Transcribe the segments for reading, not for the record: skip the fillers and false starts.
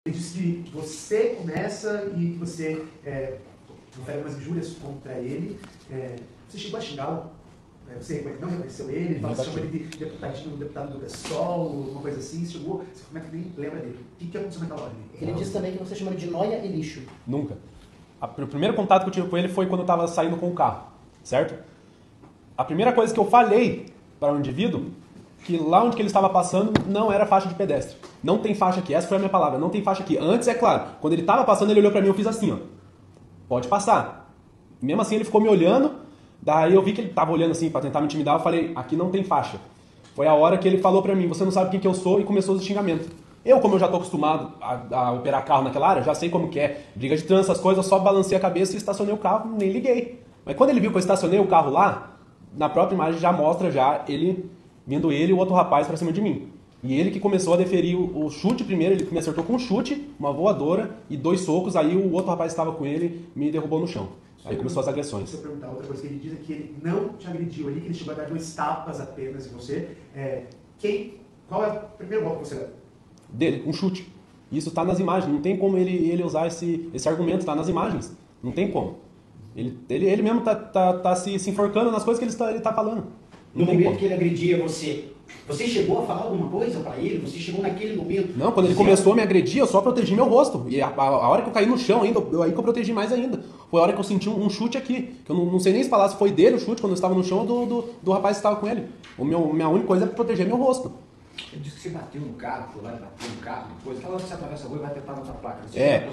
Ele disse que você começa e você profere umas injúrias contra ele. Você chegou a xingá-lo? Você não reconheceu ele? Fala, você chamou ele de deputado do PSOL, uma coisa assim? Você chegou, você como é que nem lembra dele? O que aconteceu naquela hora? Ele disse também que você chamou ele de noia e lixo. Nunca. O primeiro contato que eu tive com ele foi quando eu estava saindo com o carro, certo? A primeira coisa que eu falei para o indivíduo, que lá onde ele estava passando não era faixa de pedestre. Não tem faixa aqui, essa foi a minha palavra, não tem faixa aqui. Antes, é claro, quando ele estava passando, ele olhou para mim e eu fiz assim, ó. Pode passar. Mesmo assim, ele ficou me olhando, daí eu vi que ele estava olhando assim para tentar me intimidar, eu falei, aqui não tem faixa. Foi a hora que ele falou para mim, você não sabe quem que eu sou, e começou os xingamentos. Como eu já estou acostumado a operar carro naquela área, já sei como que é. Briga de trânsito, essas coisas, eu só balancei a cabeça e estacionei o carro, nem liguei. Mas quando ele viu que eu estacionei o carro lá, na própria imagem já mostra ele vindo ele e o outro rapaz para cima de mim. E ele que começou a deferir o chute primeiro, ele me acertou com um chute, uma voadora e 2 socos, aí o outro rapaz que estava com ele me derrubou no chão. Aí começou as agressões. Se eu perguntar outra coisa que ele diz é que ele não te agrediu ali, que ele chegou a dar 2 tapas apenas em você. Qual é o primeiro golpe que você deu? Dele, um chute. Isso está nas imagens, não tem como ele usar esse argumento, está nas imagens. Não tem como. Ele mesmo tá se enforcando nas coisas que ele tá falando. No momento que ele agredia você chegou a falar alguma coisa para ele? Você chegou naquele momento? Não, quando ele começou a me agredir, eu só protegi meu rosto. E a hora que eu caí no chão ainda, aí que eu protegi mais ainda. Foi a hora que eu senti um chute aqui. Que eu não sei nem se falar se foi dele o chute quando eu estava no chão ou do rapaz que estava com ele. Minha única coisa é proteger meu rosto. Ele disse que você bateu no carro, foi lá e bateu no carro, depois. Aquela hora que você atravessa a rua e vai tentar nossa placa.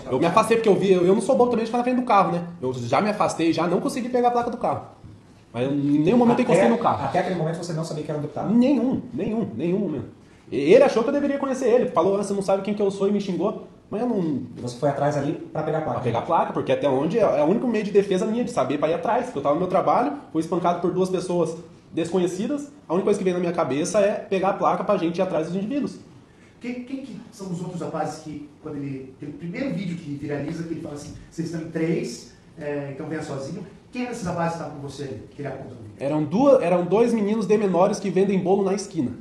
Eu me afastei porque eu não sou bom também de ficar na frente do carro, né? Eu já me afastei, já não consegui pegar a placa do carro. Mas em nenhum momento eu encostei no carro. Até aquele momento você não sabia que era um deputado? Nenhum momento. Ele achou que eu deveria conhecer ele. Falou, você não sabe quem que eu sou e me xingou. Mas eu não... Você foi atrás ali para pegar a placa? Pra pegar a placa, porque até onde é o único meio de defesa minha, de saber para ir atrás. Porque eu tava no meu trabalho, fui espancado por 2 pessoas desconhecidas. A única coisa que vem na minha cabeça é pegar a placa pra gente ir atrás dos indivíduos. Quem que são os outros rapazes que, quando tem o primeiro vídeo que viraliza, que ele fala assim, vocês estão em 3, então venha sozinho. Quem eram esses rapazes que estavam com você ali, que ele aponta no vídeo? Eram 2 meninos de menores que vendem bolo na esquina.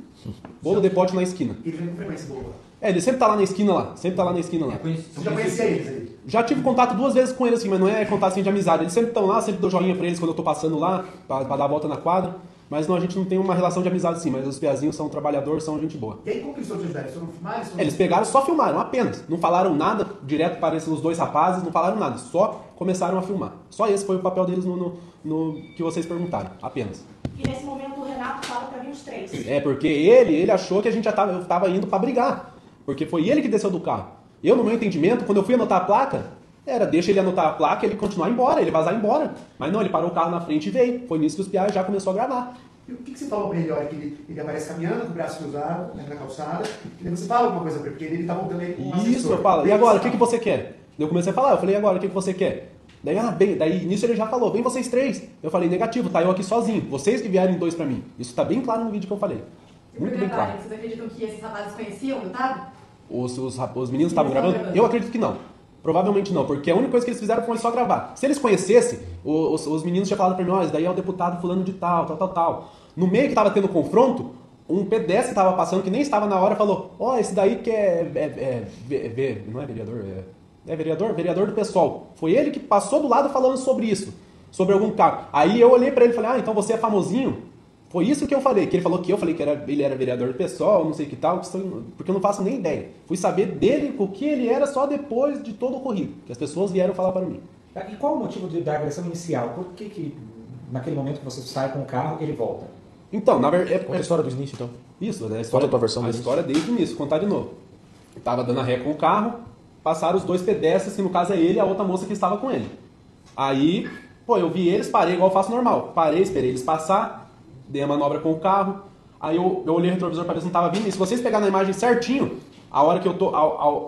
Bolo de pote na esquina. E ele vem com frequência bolo lá? Ele sempre tá lá na esquina lá. Sempre tá lá na esquina lá. Você já conhecia eles aí? Já tive contato 2 vezes com eles, assim, mas não é contato assim de amizade. Eles sempre estão lá, sempre dou joinha pra eles quando eu tô passando lá, pra dar a volta na quadra. Mas não, a gente não tem uma relação de amizade assim, mas os piazinhos são trabalhadores, são gente boa. E aí como que eles foram te ajudar? Eles foram filmar? Eles pegaram, só filmaram, apenas. Não falaram nada, direto para os 2 rapazes, não falaram nada. Só começaram a filmar. Só esse foi o papel deles no que vocês perguntaram, apenas. E nesse momento o Renato fala pra vir os 3. Porque ele achou que eu tava indo para brigar. Porque foi ele que desceu do carro. Eu, no meu entendimento, quando eu fui anotar a placa, deixa ele anotar a placa e ele continuar embora, ele vazar embora. Mas não, ele parou o carro na frente e veio. Foi nisso que os piás já começou a gravar. E o que você falou pra ele? Olha, que ele aparece caminhando com o braço cruzado na calçada, e daí você fala alguma coisa pra ele, porque ele tá voltando ele com um assessor. Isso, eu falo. E agora, o que você quer? Eu comecei a falar, eu falei, e agora, o que você quer? Daí nisso ele já falou, vem vocês 3. Eu falei, negativo, tá eu aqui sozinho. Vocês que vierem 2 pra mim. Isso tá bem claro no vídeo que eu falei. Muito bem claro. Vocês acreditam que esses rapazes conheciam o deputado? Os meninos estavam gravando? Eu acredito que não. Provavelmente não, porque a única coisa que eles fizeram foi só gravar. Se eles conhecessem, os meninos tinham falado pra mim, ó, esse daí é o deputado fulano de tal. No meio que estava tendo confronto, um pedestre que estava passando, que nem estava na hora, falou, ó, esse daí que não é vereador, vereador do PSOL. Foi ele que passou do lado falando sobre isso, sobre algum carro. Aí eu olhei para ele e falei, então você é famosinho? Foi isso que eu falei, que ele falou que eu falei que ele era vereador do PSOL, não sei o que tal, porque eu não faço nem ideia. Fui saber dele o que ele era só depois de todo o ocorrido, que as pessoas vieram falar para mim. E qual o motivo da agressão inicial? Por que naquele momento que você sai com o carro, ele volta? Então, na verdade... Conta a história do início, então. Isso, a história, Conta a tua versão a história desde o início, contar de novo. Eu tava dando a ré com o carro, passaram os 2 pedestres, que no caso é ele e a outra moça que estava com ele. Aí, eu vi eles, parei igual eu faço normal. Parei, esperei eles passar, dei a manobra com o carro, aí eu olhei o retrovisor para ver se não estava vindo, e se vocês pegarem na imagem certinho, a hora que eu tô...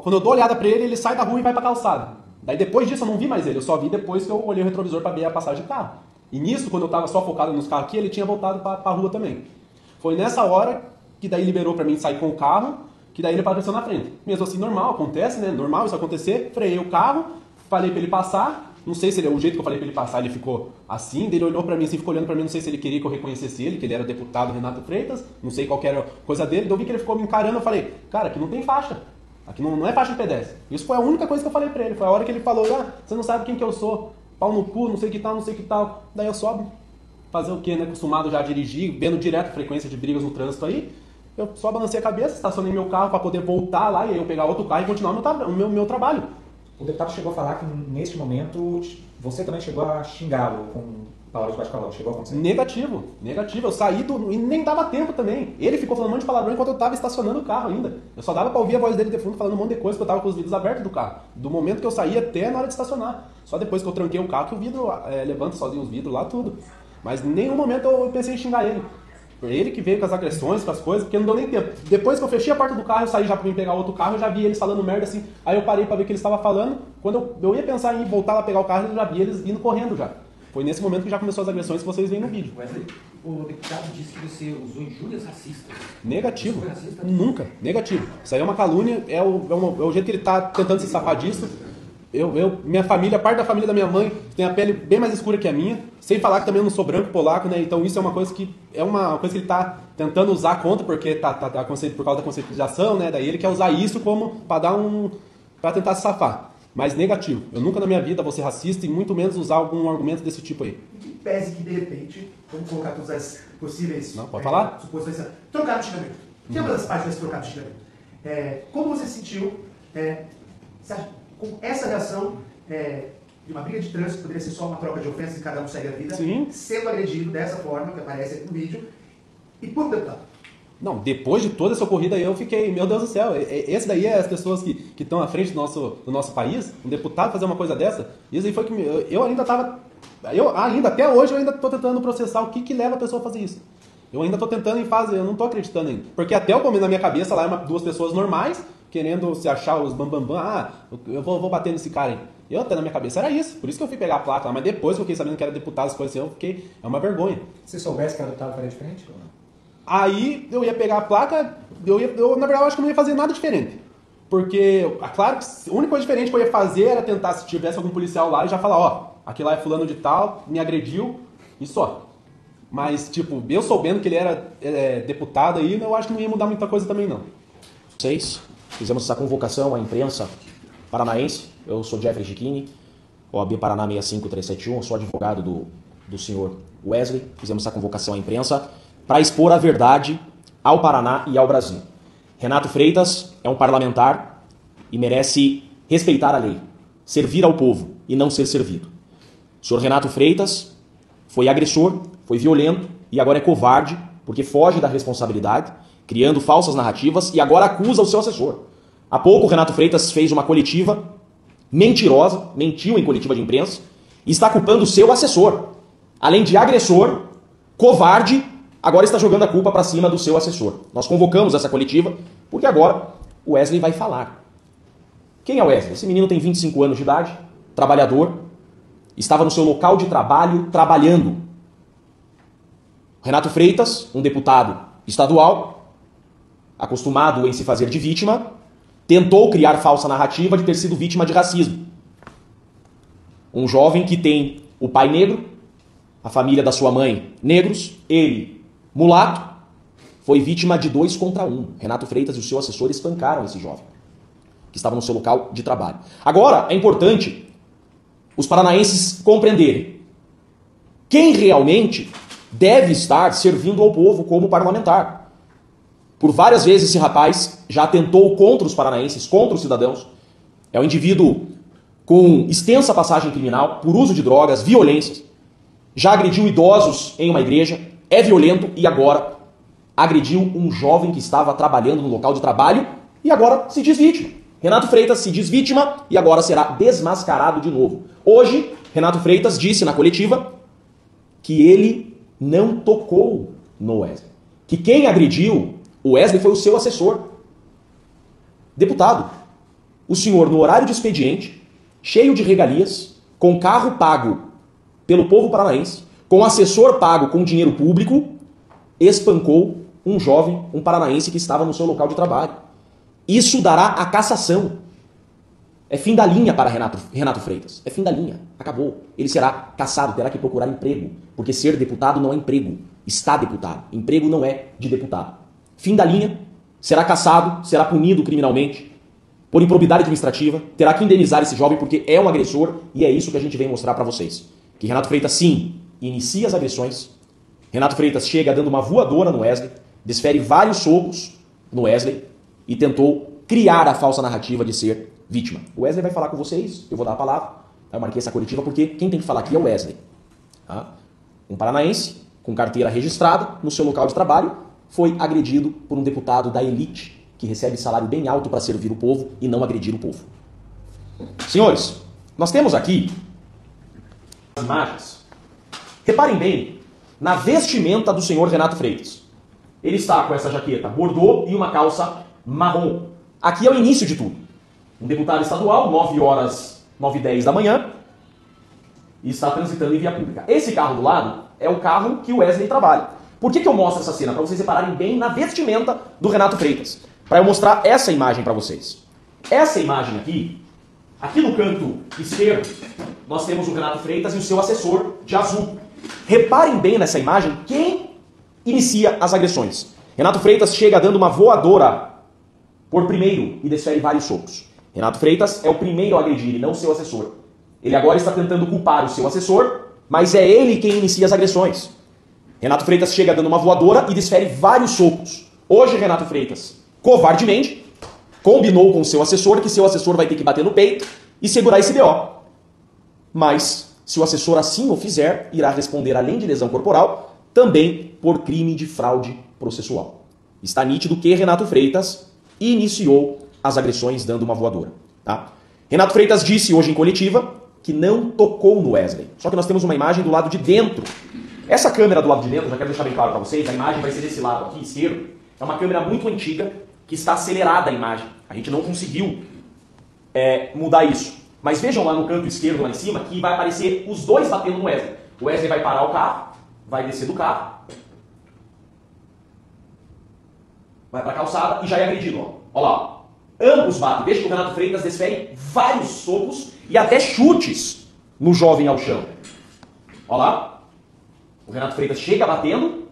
quando eu dou olhada para ele, ele sai da rua e vai pra calçada. Daí depois disso eu não vi mais ele, eu só vi depois que eu olhei o retrovisor para ver a passagem de carro. E nisso, quando eu estava só focado nos carros aqui, ele tinha voltado para a rua também. Foi nessa hora que daí liberou para mim sair com o carro, que daí ele apareceu na frente. Mesmo assim, normal, acontece, né? Normal isso acontecer. Freiei o carro, falei para ele passar. Não sei se o jeito que eu falei para ele passar, ele ficou assim. Daí ele olhou para mim, assim, ficou olhando para mim. Não sei se ele queria que eu reconhecesse ele, que ele era o deputado Renato Freitas. Não sei qual que era a coisa dele. Daí eu vi que ele ficou me encarando. Eu falei, cara, aqui não tem faixa. Aqui não é faixa de pedestre. Isso foi a única coisa que eu falei pra ele. Foi a hora que ele falou, você não sabe quem que eu sou. Pau no cu, não sei que tal, não sei que tal. Daí eu sobe. Fazer o quê, né? Acostumado já a dirigir, vendo direto a frequência de brigas no trânsito aí. Eu só balancei a cabeça, estacionei meu carro para poder voltar lá e aí eu pegar outro carro e continuar o meu trabalho. O deputado chegou a falar que neste momento você também chegou a xingá-lo com palavras de bate-calão. Chegou a acontecer? Negativo. Eu saí e nem dava tempo também. Ele ficou falando um monte de palavrão enquanto eu tava estacionando o carro ainda. Eu só dava pra ouvir a voz dele de fundo falando um monte de coisa, porque eu tava com os vidros abertos do carro. Do momento que eu saí até na hora de estacionar. Só depois que eu tranquei o carro que o vidro levanta sozinho os vidros lá, tudo. Mas em nenhum momento eu pensei em xingar ele. Foi ele que veio com as agressões, com as coisas, porque não deu nem tempo. Depois que eu fechei a porta do carro, eu saí já pra vir pegar outro carro, eu já vi eles falando merda assim. Aí eu parei pra ver o que eles estavam falando. Quando eu ia pensar em voltar lá pegar o carro, eu já vi eles indo correndo já. Foi nesse momento que já começou as agressões que vocês veem no vídeo. Wesley, o deputado disse que você usou injúrias racistas. Negativo. Você foi racista? Nunca. Negativo. Isso aí é uma calúnia, é o jeito que ele tá tentando se safar disso. Minha família, parte da família da minha mãe, tem a pele bem mais escura que a minha, sem falar que também eu não sou branco polaco, né? Então isso é uma coisa que ele tá tentando usar contra, porque por causa da conscientização, né? Daí ele quer usar isso como para tentar se safar. Mas negativo. Eu nunca na minha vida vou ser racista e muito menos usar algum argumento desse tipo aí. Em pese que de repente, vamos colocar todas as possíveis Não, pode falar? suposições, trocar no xingamento. Que é uma das partes desse trocar no xingamento. Como você se sentiu com essa reação de uma briga de trânsito, poderia ser só uma troca de ofensas e cada um segue a vida, Sim. sendo agredido dessa forma, que aparece aqui no vídeo, e por um deputado? Não, depois de toda essa ocorrida eu fiquei, meu Deus do céu, esse daí é as pessoas que estão à frente do nosso país, um deputado fazer uma coisa dessa, isso aí foi que até hoje eu ainda estou tentando processar o que leva a pessoa a fazer isso. Eu ainda estou tentando eu não estou acreditando ainda. Porque até o momento na minha cabeça lá duas pessoas normais, querendo se achar os bambambam, eu vou bater nesse cara aí. Eu até na minha cabeça era isso, por isso que eu fui pegar a placa lá, mas depois que eu fiquei sabendo que era deputado, as coisas assim, é uma vergonha. Se soubesse que era deputado, faria diferente? Ou não? Aí eu ia pegar a placa, na verdade eu acho que eu não ia fazer nada diferente. Porque, claro que a única coisa diferente que eu ia fazer era tentar, se tivesse algum policial lá, e já falar, aquele lá é fulano de tal, me agrediu, e só. Mas, tipo, eu soubendo que ele era deputado aí, eu acho que não ia mudar muita coisa também, não. Fizemos essa convocação à imprensa paranaense. Eu sou Jeffrey Gichini, OAB Paraná 65371, sou advogado do senhor Wesley. Fizemos essa convocação à imprensa para expor a verdade ao Paraná e ao Brasil. Renato Freitas é um parlamentar e merece respeitar a lei, servir ao povo e não ser servido. O senhor Renato Freitas foi agressor, foi violento e agora é covarde porque foge da responsabilidade, criando falsas narrativas e agora acusa o seu assessor. Há pouco o Renato Freitas fez uma coletiva mentirosa, mentiu em coletiva de imprensa e está culpando o seu assessor. Além de agressor, covarde, agora está jogando a culpa para cima do seu assessor. Nós convocamos essa coletiva porque agora o Wesley vai falar. Quem é o Wesley? Esse menino tem 25 anos de idade, trabalhador, estava no seu local de trabalho trabalhando. Renato Freitas, um deputado estadual, acostumado em se fazer de vítima, tentou criar falsa narrativa de ter sido vítima de racismo. Um jovem que tem o pai negro, a família da sua mãe negros, ele mulato, foi vítima de 2 contra 1. Renato Freitas e o seu assessor espancaram esse jovem, que estava no seu local de trabalho. Agora, é importante os paranaenses compreenderem quem realmente deve estar servindo ao povo como parlamentar. Por várias vezes esse rapaz já atentou contra os paranaenses, contra os cidadãos. É um indivíduo com extensa passagem criminal, por uso de drogas, violências. Já agrediu idosos em uma igreja, é violento e agora agrediu um jovem que estava trabalhando no local de trabalho e agora se diz vítima. Renato Freitas se diz vítima e agora será desmascarado de novo. Hoje, Renato Freitas disse na coletiva que ele não tocou no Wesley. Que quem agrediu o Wesley foi o seu assessor. Deputado, o senhor no horário de expediente, cheio de regalias, com carro pago pelo povo paranaense, com assessor pago com dinheiro público, espancou um jovem, um paranaense que estava no seu local de trabalho. Isso dará a cassação. É fim da linha para Renato Freitas. É fim da linha. Acabou. Ele será cassado, terá que procurar emprego. Porque ser deputado não é emprego. Está deputado. Emprego não é de deputado. Fim da linha. Será cassado, será punido criminalmente. por improbidade administrativa, terá que indenizar esse jovem porque é um agressor e é isso que a gente vem mostrar para vocês. Que Renato Freitas, sim, inicia as agressões. Renato Freitas chega dando uma voadora no Wesley, desfere vários socos no Wesley e tentou criar a falsa narrativa de ser vítima. O Wesley vai falar com vocês, eu vou dar a palavra. Eu marquei essa coletiva porque quem tem que falar aqui é o Wesley. Tá? Um paranaense com carteira registrada no seu local de trabalho foi agredido por um deputado da elite que recebe salário bem alto para servir o povo e não agredir o povo. Senhores, nós temos aqui as imagens. Reparem bem na vestimenta do senhor Renato Freitas. Ele está com essa jaqueta bordô e uma calça marrom. Aqui é o início de tudo. Um deputado estadual, 9h10 da manhã, e está transitando em via pública. Esse carro do lado é o carro que o Wesley trabalha. Por que eu mostro essa cena? Para vocês repararem bem na vestimenta do Renato Freitas. Para eu mostrar essa imagem para vocês. Essa imagem aqui no canto esquerdo, nós temos o Renato Freitas e o seu assessor de azul. Reparem bem nessa imagem quem inicia as agressões. Renato Freitas chega dando uma voadora por primeiro e desfere vários socos. Renato Freitas é o primeiro a agredir e não o seu assessor. Ele agora está tentando culpar o seu assessor, mas é ele quem inicia as agressões. Renato Freitas chega dando uma voadora e desfere vários socos. Hoje, Renato Freitas, covardemente, combinou com o seu assessor que seu assessor vai ter que bater no peito e segurar esse BO. Mas, se o assessor assim o fizer, irá responder, além de lesão corporal, também por crime de fraude processual. Está nítido que Renato Freitas iniciou as agressões dando uma voadora. Tá? Renato Freitas disse hoje em coletiva que não tocou no Wesley. Só que nós temos uma imagem do lado de dentro. Essa câmera do lado de dentro, já quero deixar bem claro para vocês, a imagem vai ser desse lado aqui, esquerdo. É uma câmera muito antiga que está acelerada a imagem. A gente não conseguiu mudar isso. Mas vejam lá no canto esquerdo, lá em cima, que vai aparecer os dois batendo no Wesley. O Wesley vai parar o carro, vai descer do carro, vai para a calçada e já é agredido. Ó. Olha lá. Ó. Ambos batem. Veja que o Renato Freitas desfere vários socos e até chutes no jovem ao chão. Olha lá. O Renato Freitas chega batendo,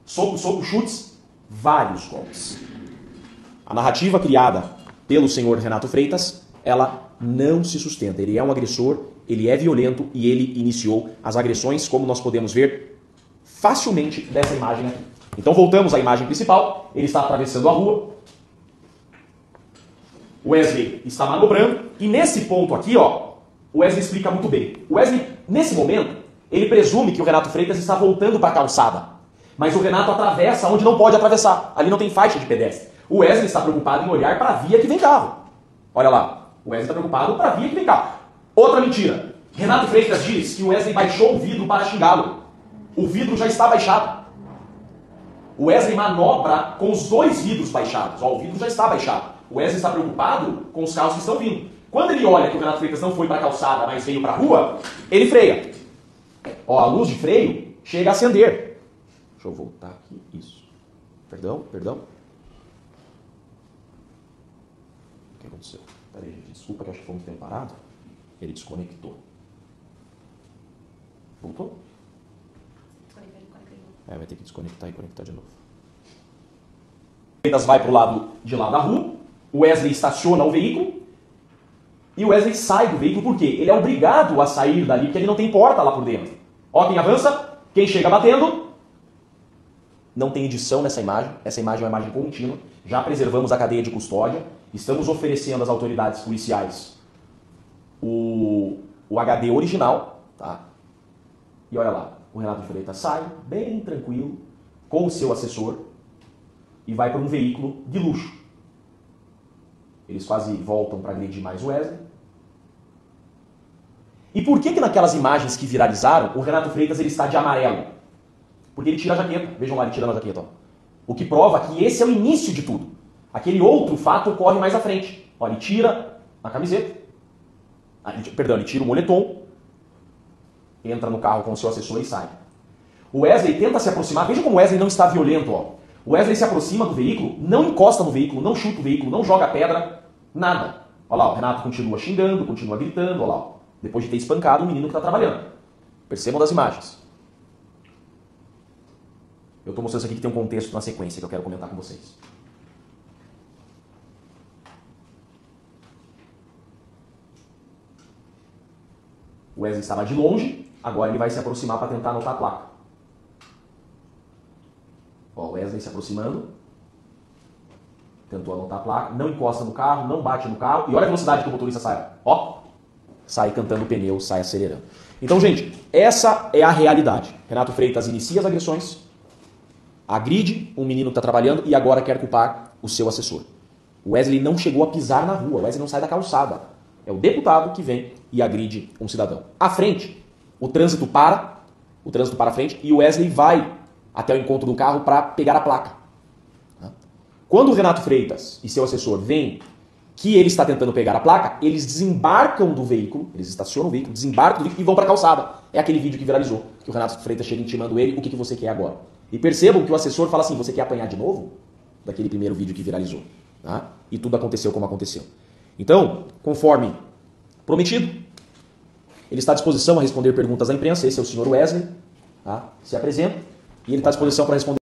soco, chutes, vários golpes. A narrativa criada pelo senhor Renato Freitas, ela não se sustenta. Ele é um agressor, ele é violento e ele iniciou as agressões, como nós podemos ver facilmente dessa imagem aqui. Então voltamos à imagem principal. Ele está atravessando a rua. O Wesley está manobrando. E nesse ponto aqui, ó, o Wesley explica muito bem. O Wesley, nesse momento, ele presume que o Renato Freitas está voltando para a calçada. Mas o Renato atravessa onde não pode atravessar. Ali não tem faixa de pedestre. O Wesley está preocupado em olhar para a via que vem carro. Olha lá. O Wesley está preocupado para a via que vem carro. Outra mentira. Renato Freitas diz que o Wesley baixou o vidro para xingá-lo. O vidro já está baixado. O Wesley manobra com os dois vidros baixados. Ó, o vidro já está baixado. O Wesley está preocupado com os carros que estão vindo. Quando ele olha que o Renato Freitas não foi para a calçada, mas veio para a rua, ele freia. Ó, a luz de freio chega a acender. Deixa eu voltar aqui. Isso. Perdão. O que aconteceu? Peraí, gente. Desculpa que eu acho que foi muito tempo parado. Ele desconectou. Voltou? Vai ter que desconectar e conectar de novo. O Freitas vai para o lado de lá da rua. O Wesley estaciona o veículo. E o Wesley sai do veículo por quê? Ele é obrigado a sair dali, porque ele não tem porta lá por dentro. Ó, quem avança, quem chega batendo. Não tem edição nessa imagem. Essa imagem é uma imagem contínua. Já preservamos a cadeia de custódia. Estamos oferecendo às autoridades policiais o HD original. Tá? E olha lá. O Renato Freitas sai, bem tranquilo, com o seu assessor, e vai para um veículo de luxo. Eles quase voltam para agredir mais o Wesley. E por que naquelas imagens que viralizaram, o Renato Freitas ele está de amarelo? Porque ele tira a jaqueta. Vejam lá, ele tirando a jaqueta. Ó. O que prova que esse é o início de tudo. Aquele outro fato ocorre mais à frente. Ó, ele tira a camiseta. Ele tira o moletom. Entra no carro com o seu assessor e sai. O Wesley tenta se aproximar. Veja como o Wesley não está violento. Ó. O Wesley se aproxima do veículo, não encosta no veículo, não chuta o veículo, não joga pedra, nada. Olha lá, o Renato continua xingando, continua gritando. Olha lá, ó. Depois de ter espancado o menino que está trabalhando. Percebam das imagens. Eu estou mostrando isso aqui que tem um contexto na sequência que eu quero comentar com vocês. O Wesley estava de longe, agora ele vai se aproximar para tentar anotar a placa. Ó, o Wesley se aproximando. Tentou anotar a placa, não encosta no carro, não bate no carro. E olha a velocidade que o motorista sai. Ó, sai cantando o pneu, sai acelerando. Então, gente, essa é a realidade. Renato Freitas inicia as agressões, agride um menino que está trabalhando e agora quer culpar o seu assessor. O Wesley não chegou a pisar na rua, o Wesley não sai da calçada. É o deputado que vem e agride um cidadão. À frente, o trânsito para à frente e o Wesley vai até o encontro do carro para pegar a placa. Quando o Renato Freitas e seu assessor veem que ele está tentando pegar a placa, eles desembarcam do veículo, eles estacionam o veículo, desembarcam do veículo e vão para a calçada. É aquele vídeo que viralizou, que o Renato Freitas chega intimando ele, o que você quer agora? E percebam que o assessor fala assim, você quer apanhar de novo? Daquele primeiro vídeo que viralizou. Tá? E tudo aconteceu como aconteceu. Então, conforme prometido, ele está à disposição a responder perguntas da imprensa, esse é o senhor Wesley, tá? Se apresenta, e ele está à disposição para responder